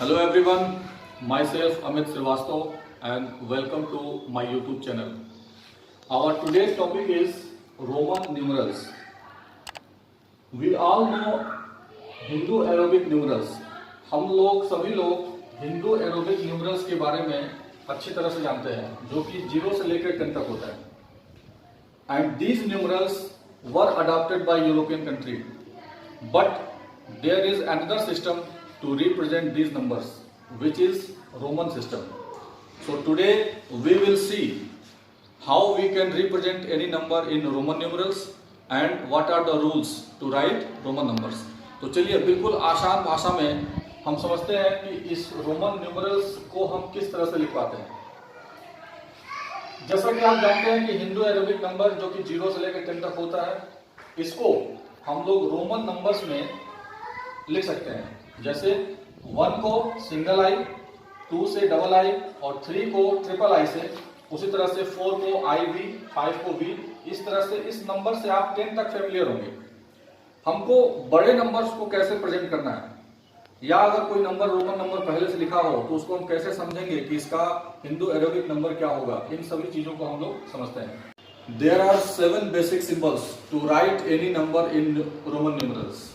Hello everyone, myself Amit Srivastava and welcome to my YouTube channel. Our today's topic is Roman numerals. We all know Hindu Arabic numerals. हम लोग सभी लोग Hindu aerobic numerals के बारे में अच्छी तरह से जानते हैं, जो कि 0 से लेकर 10 तक होता है. And these numerals were adopted by European country. But there is another system to represent these numbers, which is Roman system. So today we will see how we can represent any number in Roman numerals and what are the rules to write Roman numbers. तो चलिए बिल्कुल आसान भाषा में हम समझते हैं कि इस रोमन न्यूमरल्स को हम किस तरह से लिखवाते हैं. जैसा कि आप जानते हैं कि हिंदू एरोबिक नंबर जो कि 0 से लेकर 10 तक होता है, इसको हम लोग रोमन नंबर्स में लिख सकते हैं. जैसे 1 को सिंगल आई, 2 से डबल आई और 3 को ट्रिपल आई से, उसी तरह से 4 को IV, 5 को V. इस तरह से इस नंबर से आप 10 तक फेमिलियर होंगे. हमको बड़े नंबर्स को कैसे प्रेजेंट करना है, या अगर कोई नंबर रोमन नंबर पहले से लिखा हो तो उसको हम कैसे समझेंगे कि इसका हिंदू एरोबिक नंबर क्या होगा, इन सभी चीजों को हम लोग समझते हैं. There are 7 basic symbols to write any number in Roman numerals.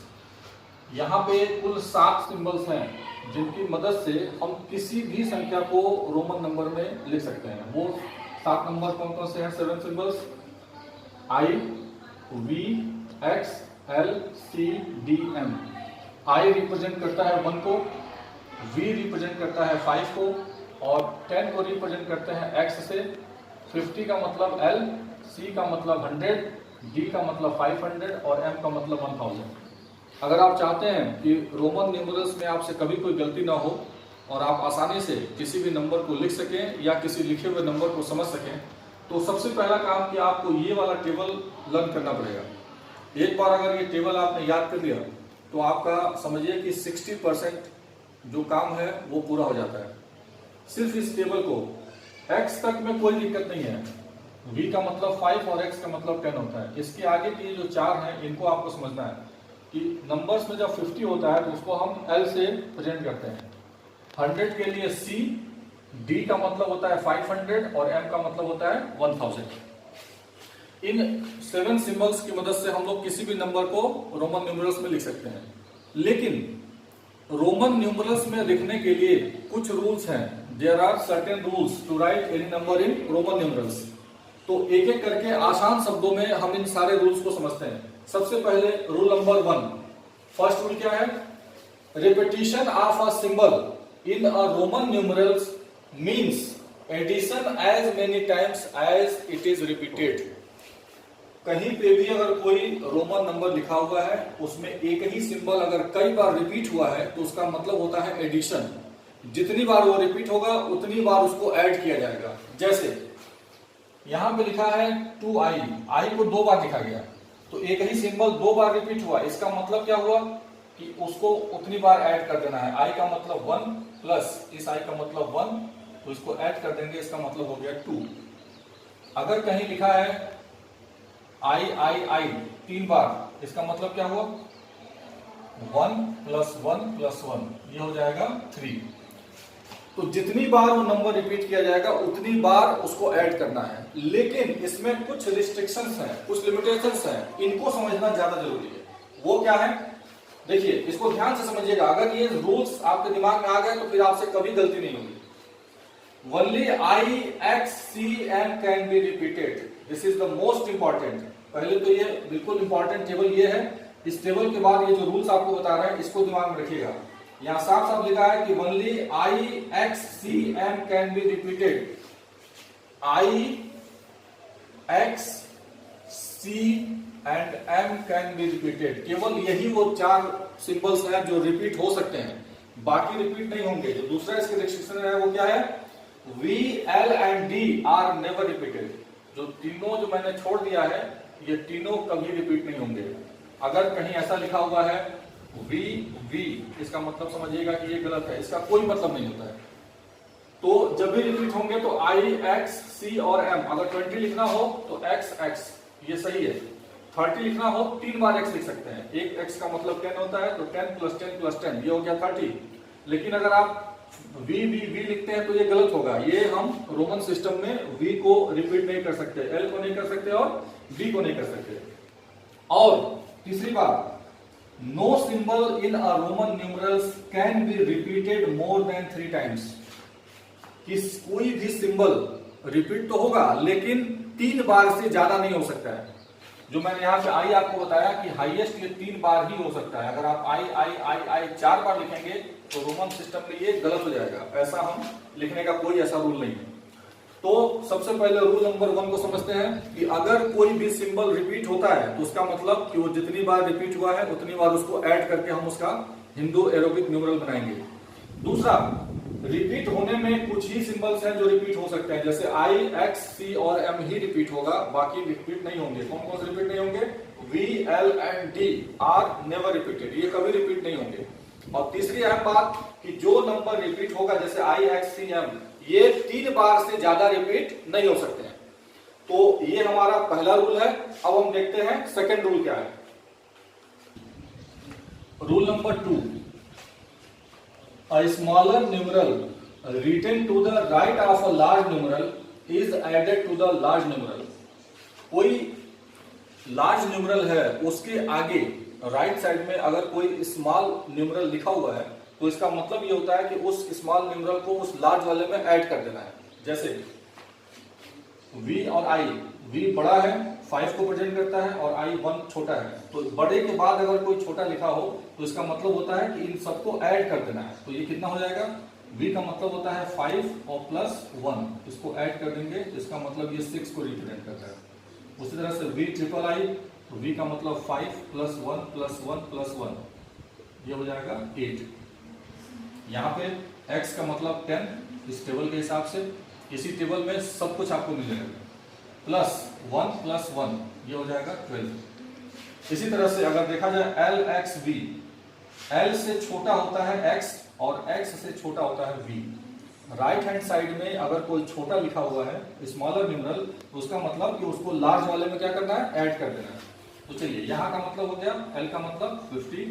यहाँ पे कुल 7 सिंबल्स हैं जिनकी मदद से हम किसी भी संख्या को रोमन नंबर में लिख सकते हैं. वो 7 नंबर कौन कौन से हैं? 7 symbols I, V, X, L, C, D, M. I represent करता है 1 को, V रिप्रेजेंट करता है 5 को और 10 को रिप्रेजेंट करते हैं X से. 50 का मतलब L, C का मतलब 100, D का मतलब 500 और M का मतलब 1000. अगर आप चाहते हैं कि रोमन न्यूमरल्स में आपसे कभी कोई गलती ना हो और आप आसानी से किसी भी नंबर को लिख सकें या किसी लिखे हुए नंबर को समझ सकें, तो सबसे पहला काम कि आपको ये वाला टेबल लर्न करना पड़ेगा. एक बार अगर ये टेबल आपने याद कर लिया तो आपका समझिए कि 60% जो काम है वो पूरा हो जाता है. सिर्फ इस टेबल को x तक में कोई दिक्कत नहीं है. v का मतलब 5 और x का मतलब 10 होता है. इसके आगे के जो 4 हैं इनको आपको समझना है कि नंबर्स में जब 50 होता है तो उसको हम L से प्रेजेंट करते हैं. 100 के लिए C, D का मतलब होता है 500 और M का मतलब होता है 1000. इन 7 सिंबल्स की मदद से हम लोग किसी भी नंबर को रोमन न्यूमरल्स में लिख सकते हैं. लेकिन रोमन न्यूमरल्स में लिखने के लिए कुछ रूल्स हैं. There are certain rules to write any number in Roman numerals. तो एक एक करके आसान शब्दों में हम इन सारे रूल्स को समझते हैं. सबसे पहले रूल नंबर 1. फर्स्ट रूल क्या है? Repetition of a symbol in a Roman numerals means addition as many times as it is repeated. कहीं पे भी अगर कोई रोमन नंबर लिखा हुआ है उसमें एक ही सिंबल अगर कई बार रिपीट हुआ है तो उसका मतलब होता है एडिशन. जितनी बार वो रिपीट होगा उतनी बार उसको ऐड किया जाएगा. जैसे यहां पे लिखा है 2i, i को 2 बार लिखा गया तो एक ही सिंबल 2 बार रिपीट हुआ. इसका मतलब क्या हुआ कि उसको उतनी बार ऐड कर देना है. i का मतलब 1 प्लस इस i का मतलब 1, तो इसको ऐड कर देंगे, इसका मतलब हो गया 2. अगर कहीं लिखा है I 3 बार, इसका मतलब क्या हुआ? 1 प्लस 1 प्लस 1, ये हो जाएगा 3. तो जितनी बार वो नंबर रिपीट किया जाएगा उतनी बार उसको ऐड करना है. लेकिन इसमें कुछ रिस्ट्रिक्शंस हैं, कुछ लिमिटेशंस हैं, इनको समझना ज्यादा जरूरी है. वो क्या है? देखिए इसको ध्यान से समझिएगा. अगर ये रूल्स आपके दिमाग में आ गए तो फिर आपसे कभी गलती नहीं होगी. Only I, X, C, M can be repeated. This is the most important. पहले तो ये बिल्कुल इंपॉर्टेंट टेबल ये है. इस टेबल के बाद ये जो रूल्स आपको बता रहे हैं इसको दिमाग में रखिएगा. यहाँ साफ साफ लिखा है कि only I, X, C, M can be repeated. I, X, C and M can be repeated. केवल यही वो 4 सिंबल्स हैं जो रिपीट हो सकते हैं, बाकी रिपीट नहीं होंगे. जो दूसरा इसके रिस्ट्रिक्शन है वो क्या है? V, L and D are never repeated. जो तीनों जो मैंने छोड़ दिया है ये तीनों कभी रिपीट नहीं होंगे. अगर कहीं ऐसा लिखा हुआ है V, इसका मतलब समझिएगा कि ये गलत है, इसका कोई मतलब नहीं होता है. तो जब भी रिपीट होंगे तो I, X, C और M. अगर 20 लिखना हो तो X, ये सही है. 30 लिखना हो 3 बार x लिख सकते हैं. एक x का मतलब 10 होता है तो 10 + 10 + 10 ये हो गया 30. लेकिन अगर आप V लिखते हैं तो ये गलत होगा। ये हम रोमन सिस्टम में V को रिपीट नहीं कर सकते, L को नहीं कर सकते और V को नहीं कर सकते। और तीसरी बात, no symbol in a Roman numerals can be repeated more than 3 times. कि कोई भी सिंबल रिपीट तो होगा लेकिन 3 बार से ज्यादा नहीं हो सकता है। जो मैंने यहाँ पे आई आपको बताया कि हाईएस्ट ये 3 बार ही हो सकता है। अगर आप आई 4 बार लिखेंगे तो रोमन सिस्टम में ये गलत हो जाएगा। ऐसा हम लिखने का कोई ऐसा रूल नहीं है। तो सबसे पहले रूल नंबर 1 को समझते हैं कि अगर कोई भी सिंबल रिपीट होता है तो उसका मतलब कि वो जितनी बार रिपीट हुआ है उतनी बार उसको ऐड करके हम उसका हिंदू एरोबिक न्यूमरल बनाएंगे। दूसरा, रिपीट होने में कुछ ही सिंबल्स हैं जो रिपीट हो सकते हैं, जैसे आई, एक्स, सी और एम ही रिपीट होगा, बाकी रिपीट नहीं होंगे। कौन कौन से रिपीट नहीं होंगे? V, L and D are never repeated, ये कभी रिपीट नहीं होंगे। और तीसरी अहम बात कि जो नंबर रिपीट होगा जैसे आई, एक्स, सी, एम, ये 3 बार से ज्यादा रिपीट नहीं हो सकते हैं। तो ये हमारा पहला रूल है। अब हम देखते हैं सेकेंड रूल क्या है। Rule number 2, a smaller numeral written to the right of a large numeral is added to the large numeral। कोई लार्ज न्यूमरल है उसके आगे राइट साइड में अगर कोई स्मॉल न्यूमरल लिखा हुआ है तो इसका मतलब ये होता है कि उस स्मॉल न्यूमरल को उस लार्ज वाले में ऐड कर देना है। जैसे v और i, v बड़ा है 5 को प्रेजेंट करता है और i 1 छोटा है, तो बड़े के बाद अगर कोई छोटा लिखा हो तो इसका मतलब होता है कि इन सबको ऐड कर देना है। तो ये कितना हो जाएगा? v का मतलब होता है 5 और प्लस 1, इसको ऐड कर देंगे तो इसका मतलब ये 6 को रिप्रेजेंट करता है। उसी तरह से v ट्रिपल i, तो v का मतलब 5 प्लस 1 प्लस 1 प्लस 1, ये हो जाएगा 8। यहाँ पे x का मतलब 10 इस टेबल के हिसाब से, इसी टेबल में सब कुछ आपको मिल जाएगा, प्लस 1 प्लस 1, ये हो जाएगा 12। इसी तरह से अगर देखा जाए L X V, L से छोटा होता है X और X से छोटा होता है V। राइट हैंड साइड में अगर कोई छोटा लिखा हुआ है स्मॉलर न्यूमरल तो उसका मतलब कि उसको लार्ज वाले में क्या करना है? ऐड कर देना है। तो चलिए यहाँ का मतलब हो गया L का मतलब 50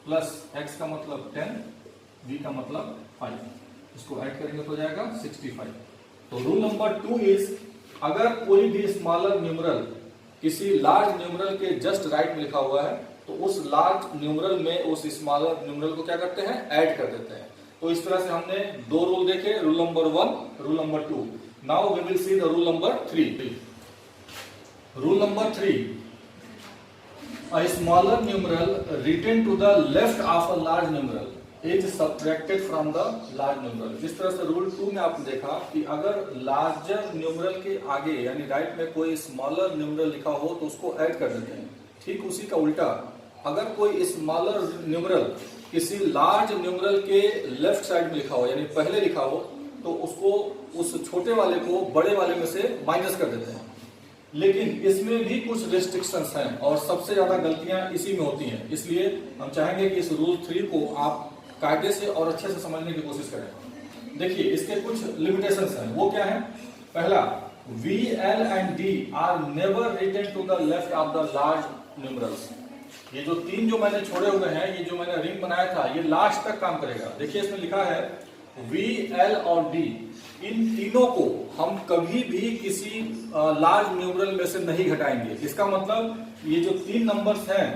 प्लस X का मतलब 10, V का मतलब 5, इसको ऐड करेंगे तो हो जाएगा 65। तो रूल नंबर 2 इज, अगर कोई भी स्मॉलर न्यूमरल किसी लार्ज न्यूमरल के जस्ट राइट में लिखा हुआ है तो उस लार्ज न्यूमरल में उस स्मॉलर न्यूमरल को क्या करते हैं? ऐड कर देते हैं। तो इस तरह से हमने 2 रूल देखे, rule number 1, rule number 2। Now we will see the rule number 3। Rule number 3, a smaller numeral written to the left of a large numeral is subtracted from the large numeral। जिस तरह से rule 2 में आपने देखा कि अगर larger numeral के आगे यानी राइट में कोई स्मॉलर न्यूमरल लिखा हो तो उसको ऐड कर देते हैं, ठीक उसी का उल्टा अगर कोई स्मॉलर न्यूमरल किसी लार्ज न्यूमरल के लेफ्ट साइड में लिखा हो यानी पहले लिखा हो तो उसको उस छोटे वाले को बड़े वाले में से माइनस कर देते हैं। लेकिन इसमें भी कुछ रेस्ट्रिक्शंस हैं और सबसे ज्यादा गलतियां इसी में होती हैं, इसलिए हम चाहेंगे कि इस रूल 3 को आप कायदे से और अच्छे से समझने की कोशिश करें। देखिए इसके कुछ लिमिटेशंस हैं, वो क्या है? पहला, V, L and D are never written to the left of the large numerals. ये जो 3 जो मैंने छोड़े हुए हैं, ये जो मैंने रिंग बनाया था, ये लास्ट तक काम करेगा। देखिए इसमें लिखा है V, L और D, इन तीनों को हम कभी भी किसी लार्ज न्यूमरल में से नहीं घटाएंगे। इसका मतलब ये जो 3 नंबर्स हैं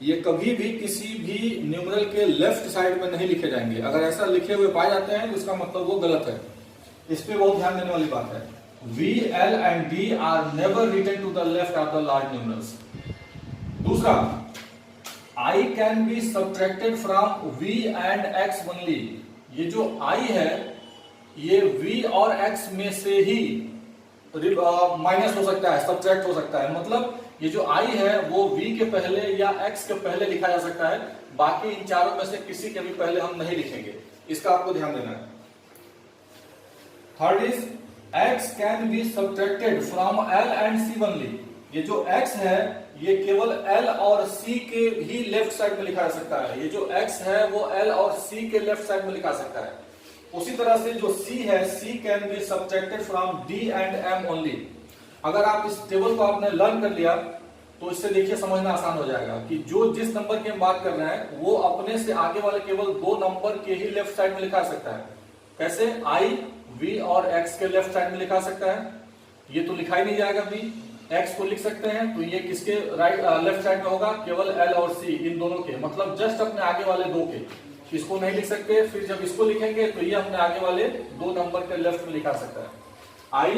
ये कभी भी किसी भी न्यूमरल के लेफ्ट साइड में नहीं लिखे जाएंगे। अगर ऐसा लिखे हुए पाए जाते हैं तो इसका मतलब वो गलत है। इस पे बहुत ध्यान देने वाली बात है। V, L and D are never written to the left of the large numerals. दूसरा, I can be subtracted from V and X only. ये जो I है ये V और X में से ही माइनस हो सकता है, सब्ट्रैक्ट हो सकता है। मतलब ये जो I है वो V के पहले या X के पहले लिखा जा सकता है, बाकी इन चारों में से किसी के भी पहले हम नहीं लिखेंगे। इसका आपको ध्यान देना है। Third is, X can be subtracted from L and C only. ये जो X है ये केवल L और C के ही लेफ्ट साइड में लिखा जा सकता है। ये जो X है वो L और C के लेफ्ट साइड में लिखा सकता है। उसी तरह से जो C है, C can be subtracted from D and M only. अगर आप इस टेबल को आपने लर्न कर लिया तो इससे देखिए समझना आसान हो जाएगा कि जो जिस नंबर की हम बात कर रहे हैं वो अपने से आगे वाले केवल दो नंबर के ही लेफ्ट साइड में लिखा सकता है। कैसे? i, v और x के लेफ्ट साइड में लिखा सकता है। ये तो लिखा ही नहीं जाएगा v, x को लिख सकते हैं तो ये किसके राइट लेफ्ट साइड में होगा? केवल l और c इन दोनों के, मतलब जस्ट अपने आगे वाले दो के। इसको नहीं लिख सकते, फिर जब इसको लिखेंगे तो ये अपने आगे वाले दो नंबर के लेफ्ट में लिखा सकता है। i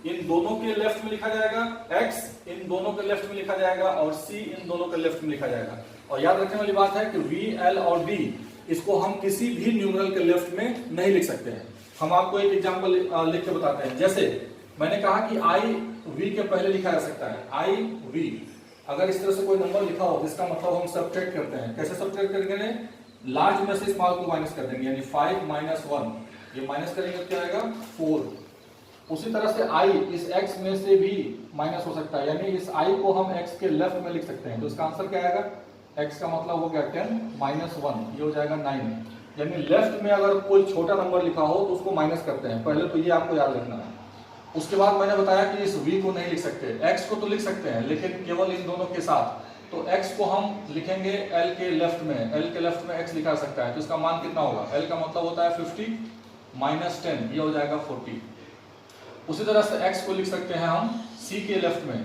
इन दोनों के लेफ्ट में लिखा जाएगा, x इन दोनों के लेफ्ट में लिखा जाएगा और c इन दोनों के लेफ्ट में लिखा जाएगा। और याद रखने वाली बात है कि v, l और d इसको हम किसी भी न्यूमरल के लेफ्ट में नहीं लिख सकते हैं। हम आपको एक एग्जांपल लिख के बताते हैं। जैसे मैंने कहा कि i v के पहले लिखा जा सकता है, i v। अगर इस तरह से कोई नंबर लिखा हो इसका मतलब हम सब्ट्रैक्ट करते हैं। कैसे सब्ट्रैक्ट करेंगे? लार्ज में से स्मॉल को माइनस कर देंगे, यानी 5 - 1, ये माइनस करेंगे तो क्या आएगा? 4। उसी तरह से i इस x में से भी माइनस हो सकता है, यानी इस i को हम x के लेफ्ट में लिख सकते हैं। तो इसका आंसर क्या आएगा? x का मतलब हो गया 10 - 1, ये हो जाएगा 9। यानी लेफ्ट में अगर कोई छोटा नंबर लिखा हो तो उसको माइनस करते हैं, पहले तो ये आपको याद रखना है। उसके बाद मैंने बताया कि इस v को नहीं लिख सकते, x को तो लिख सकते हैं लेकिन केवल इन दोनों के साथ। तो x को हम लिखेंगे l के लेफ्ट में, l के लेफ्ट में x लिखा सकता है, तो इसका मान कितना होगा? l का मतलब होता है 50 - 10, ये हो जाएगा 40। उसी तरह से x को लिख सकते हैं हम c के लेफ्ट में,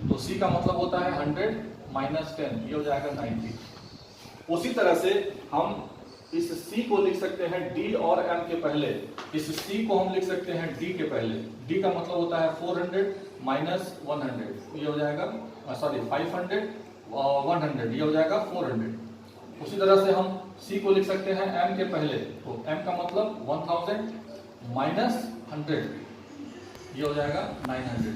तो c का मतलब होता है 100 - 10, ये हो जाएगा 90। उसी तरह से हम इस c को लिख सकते हैं d और m के पहले, इस c को हम लिख सकते हैं d के पहले। d का मतलब होता है 400 - 100, ये हो जाएगा 500 100, ये हो जाएगा 400। उसी तरह से हम c को लिख सकते हैं m के पहले, तो m का मतलब 1000 - 100, ये हो जाएगा 900।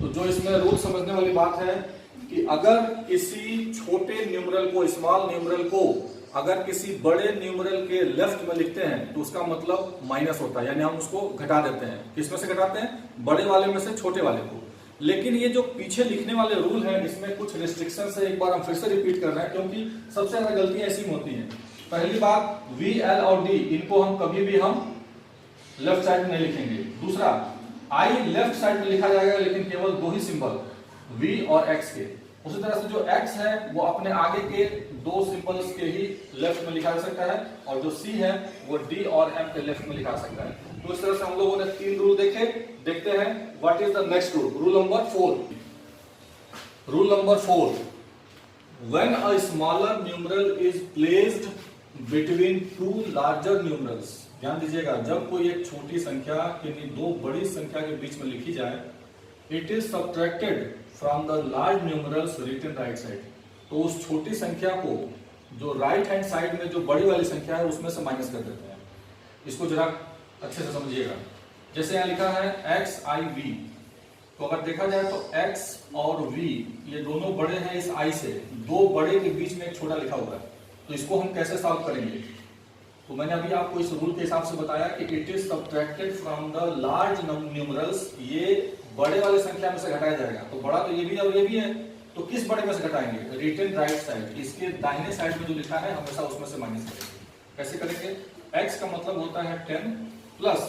तो जो इसमें रूल समझने वाली बात है कि अगर किसी छोटे न्यूमरल को, स्मॉल न्यूमरल को अगर किसी बड़े न्यूमरल के लेफ्ट में लिखते हैं तो उसका मतलब माइनस होता है, यानी हम उसको घटा देते हैं। किसमें से घटाते हैं? बड़े वाले में से छोटे वाले को। लेकिन ये जो पीछे लिखने वाले रूल है इसमें कुछ रिस्ट्रिक्शन है, एक बार हम फिर से रिपीट कर रहे हैं क्योंकि सबसे ज्यादा गलतियां ऐसी होती हैं। पहली बात, v, l और d इनको हम कभी भी हम लेफ्ट साइड में नहीं लिखेंगे। दूसरा, i लेफ्ट साइड में लिखा जाएगा लेकिन केवल दो ही सिंबल, v और x के। उसी तरह से जो x है वो अपने आगे के दो सिंबल्स के ही लेफ्ट में लिखा जा सकता है, और जो c है वो d और m के लेफ्ट में लिखा जा सकता है। तो इस तरह से हम लोगों ने 3 रूल देखे। देखते हैं what is the next rule. Rule number 4। Rule number 4, when a smaller numeral is placed between two larger numerals. ध्यान दीजिएगा, जब कोई एक छोटी संख्या यानी दो बड़ी संख्या के बीच में लिखी जाए, it is subtracted from the large numerals written right side. तो उस छोटी संख्या को जो राइट हैंड साइड में जो बड़ी वाली संख्या है उसमें से माइनस कर देते हैं। इसको जरा अच्छे से समझिएगा। जैसे यहाँ लिखा है xiv, तो अगर देखा जाए तो x और v ये दोनों बड़े हैं इस i से, दो बड़े के बीच में एक छोटा लिखा हुआ है। तो इसको हम कैसे सॉल्व करेंगे? तो मैंने अभी आपको इस रूल के हिसाब से बताया कि it is subtracted from the large numerals. ये बड़े वाले संख्या में से घटाया जाएगा, तो बड़ा तो ये भी है और ये भी है, तो किस बड़े में से घटाएंगे? रिटन राइट साइड, इसके दाहिने साइड में जो लिखा है हमेशा उसमें से माइनस करेंगे। कैसे करेंगे? x का मतलब होता है 10 प्लस,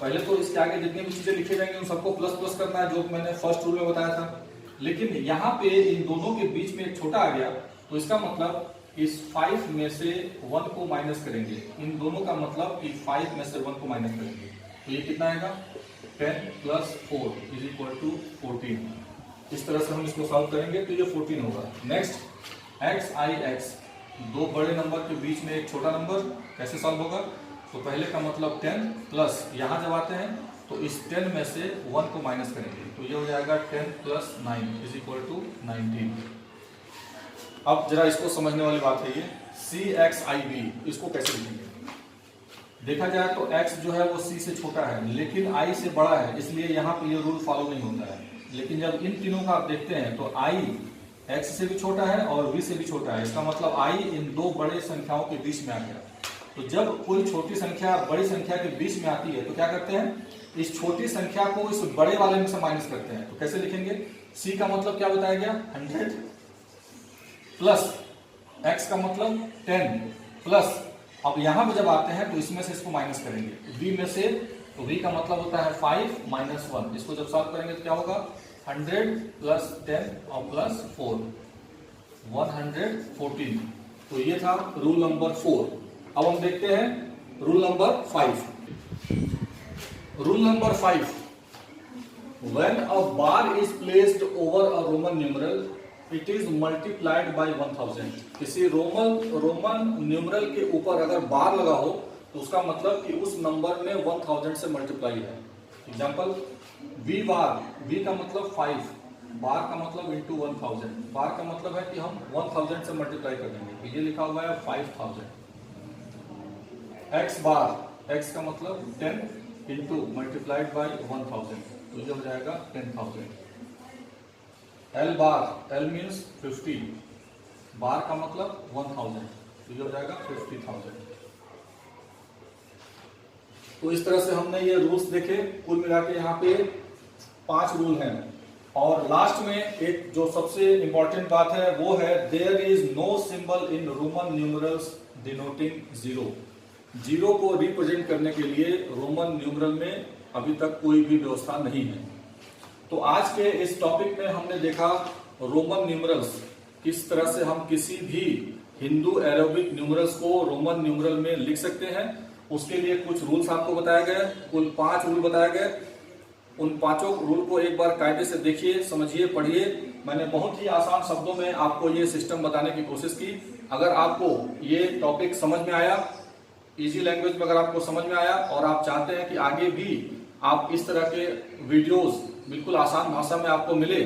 पहले तो इसके आगे जितनी भी चीजें लिखी जाएंगी उन सबको प्लस प्लस करना है, जो मैंने फर्स्ट रूल में बताया था। लेकिन यहाँ पे इन दोनों के बीच में एक छोटा आ गया, तो इसका मतलब इस 5 में से 1 को माइनस करेंगे। इन दोनों का मतलब कि 5 में से 1 को माइनस करेंगे, तो ये कितना आएगा? 10 + 4 = 14। इस तरह से हम इसको सॉल्व करेंगे तो ये 14 होगा। नेक्स्ट, xix, दो बड़े नंबर के बीच में एक छोटा नंबर, कैसे सॉल्व होगा? तो पहले का मतलब 10 प्लस, यहाँ जब आते हैं तो इस 10 में से 1 को माइनस करेंगे, तो ये हो जाएगा 10 + 9 = 19। अब जरा इसको समझने वाली बात है, ये cxiv, इसको कैसे लिखेंगे? देखा जाए तो x जो है वो c से छोटा है लेकिन i से बड़ा है, इसलिए यहाँ पे ये रूल फॉलो नहीं होता है। लेकिन जब इन तीनों का आप देखते हैं तो i x से भी छोटा है और v से भी छोटा है, इसका मतलब i इन दो बड़े संख्याओं के बीच में आ गया। तो जब कोई छोटी संख्या बड़ी संख्या के बीच में आती है तो क्या करते हैं? इस छोटी संख्या को इस बड़े वाले में से माइनस करते हैं। तो कैसे लिखेंगे? c का मतलब क्या बताया गया? 100 प्लस x का मतलब 10 प्लस, अब यहां पर जब आते हैं तो इसमें से इसको माइनस करेंगे v में से, तो v का मतलब होता है 5 - 1। इसको जब सॉल्व करेंगे तो क्या होगा? 100 प्लस 10 और प्लस 4 114। तो ये था रूल नंबर 4। अब हम देखते हैं rule number 5। Rule number 5, when a bar is placed over a Roman numeral, it is multiplied by 1000। किसी रोमन न्यूमरल के ऊपर अगर बार लगा हो तो उसका मतलब कि उस नंबर में 1000 से मल्टीप्लाई है। एग्जाम्पल, वी बार, वी का मतलब 5, बार का मतलब इंटू 1000, बार का मतलब है कि हम 1000 से मल्टीप्लाई कर देंगे, तो ये लिखा हुआ है 5000। एक्स बार, एक्स का मतलब 10 इंटू मल्टीप्लाइड बाई 1000, तो ये हो जाएगा 10,000। एल बार, एल मीन्स 50, बार का मतलब 1000, तो ये हो जाएगा 50,000। तो इस तरह से हमने ये रूल्स देखे। कुल मिला के यहाँ पे 5 रूल हैं। और लास्ट में एक जो सबसे इंपॉर्टेंट बात है वो है there is no symbol in Roman numerals denoting zero. Zero को रिप्रेजेंट करने के लिए रोमन न्यूमरल में अभी तक कोई भी व्यवस्था नहीं है। तो आज के इस टॉपिक में हमने देखा रोमन न्यूमरल्स, किस तरह से हम किसी भी हिंदू अरेबिक न्यूमरल्स को रोमन न्यूमरल में लिख सकते हैं। उसके लिए कुछ रूल्स आपको बताए गए, कुल 5 रूल बताए गए। उन 5 रूल को एक बार कायदे से देखिए, समझिए, पढ़िए। मैंने बहुत ही आसान शब्दों में आपको ये सिस्टम बताने की कोशिश की। अगर आपको ये टॉपिक समझ में आया, इजी लैंग्वेज में अगर आपको समझ में आया और आप चाहते हैं कि आगे भी आप इस तरह के वीडियोस बिल्कुल आसान भाषा में आपको मिले,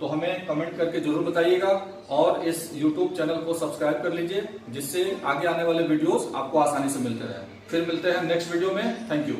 तो हमें कमेंट करके जरूर बताइएगा और इस YouTube चैनल को सब्सक्राइब कर लीजिए, जिससे आगे आने वाले वीडियोस आपको आसानी से मिलते रहे। फिर मिलते हैं नेक्स्ट वीडियो में। Thank you.